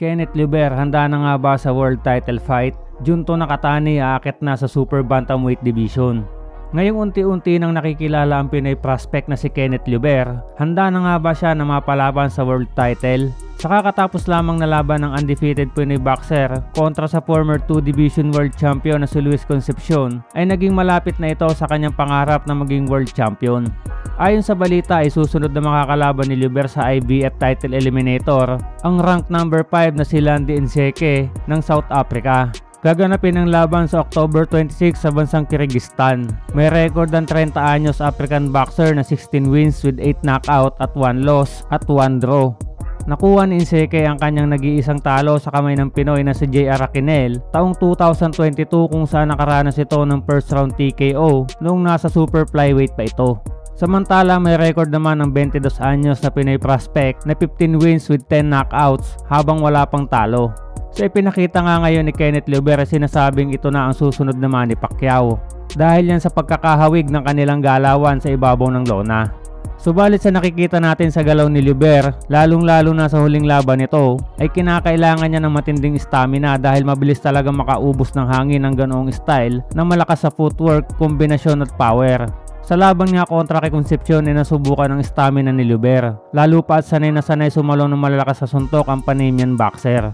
Kenneth Luber, handa na nga ba sa world title fight? Junto Nakatani aakit na sa super bantamweight division. Ngayong unti-unti nang nakikilala ang Pinoy prospect na si Kenneth Luber, handa na nga ba siya na mapalaban sa world title? Sa kakatapos lamang na laban ng undefeated Pinoy boxer kontra sa former 2 division world champion na si Luis Concepcion, ay naging malapit na ito sa kanyang pangarap na maging world champion. Ayon sa balita ay susunod na makakalaban ni Luber sa IBF title eliminator ang rank number 5 na si Landy Nseke ng South Africa. Gaganapin ang laban sa October 26 sa bansang Kyrgyzstan. May record ng 30 anyos African boxer na 16 wins with 8 knockout at 1 loss at 1 draw. Nakuha ni Nseke ang kanyang nag-iisang talo sa kamay ng Pinoy na si J.R. Raquinel taong 2022 kung saan nakaranas ito ng first round TKO noong nasa super flyweight pa ito. Samantala may record naman ng 22 anyos na Pinoy prospect na 15 wins with 10 knockouts habang wala pang talo. So ipinakita nga ngayon ni Kenneth Luber ay sinasabing ito na ang susunod na Manny Pacquiao dahil yan sa pagkakahawig ng kanilang galawan sa ibabaw ng lona. Subalit sa nakikita natin sa galaw ni Luber, lalong-lalo na sa huling laban nito, ay kinakailangan niya ng matinding stamina dahil mabilis talaga makaubos ng hangin ng ganoong style ng malakas sa footwork, kombinasyon at power. Sa laban niya kontra kay Concepcion ay nasubukan ng stamina ni Luber, lalo pa at sanay na sanay sumalong ng malalakas sa suntok ang Panamanian boxer.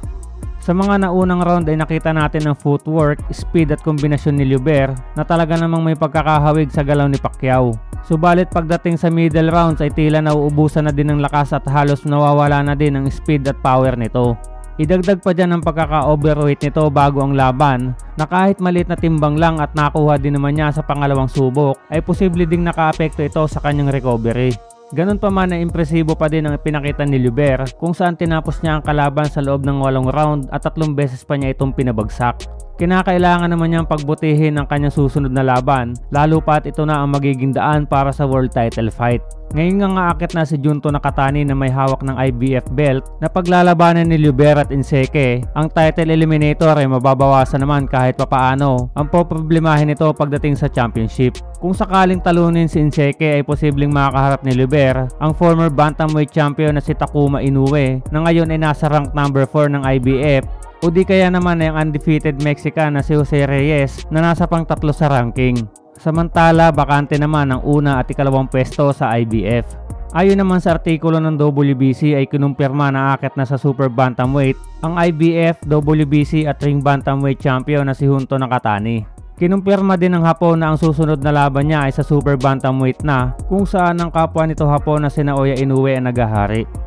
Sa mga naunang round ay nakita natin ang footwork, speed at kombinasyon ni Luber na talaga namang may pagkakahawig sa galaw ni Pacquiao. Subalit pagdating sa middle rounds ay tila nauubusan na din ng lakas at halos nawawala na din ang speed at power nito. Idagdag pa dyan ang pagkaka-overweight nito bago ang laban na kahit maliit na timbang lang at nakuha din naman niya sa pangalawang subok ay posible ding nakaapekto ito sa kanyang recovery. Ganun pa man ay impresibo pa din ang ipinakita ni Luber kung saan tinapos niya ang kalaban sa loob ng 8 round at 3 beses pa niya itong pinabagsak. Kinakailangan naman niyang pagbutihin ang kanyang susunod na laban, lalo pa at ito na ang magiging daan para sa world title fight. Ngayon nga aakit na si Junto Nakatani na may hawak ng IBF belt na paglalabanan ni Luber at Nseke. Ang title eliminator ay mababawasan naman kahit papaano ang poproblemahin nito pagdating sa championship. Kung sakaling talunin si Nseke ay posibleng makaharap ni Luber ang former bantamweight champion na si Takuma Inoue na ngayon ay nasa rank number 4 ng IBF, o di kaya naman ay ang undefeated Mexican na si Jose Reyes na nasa pang 3 sa ranking. Samantala, bakante naman ang una at ikalawang pwesto sa IBF. Ayon naman sa artikulo ng WBC ay kinumpirma na aakit na sa super bantamweight ang IBF, WBC at ring bantamweight champion na si Junto Nakatani. Kinumpirma din ng Hapon na ang susunod na laban niya ay sa super bantamweight na kung saan ang kapwa nito Hapon na si Naoya Inoue ang naghahari.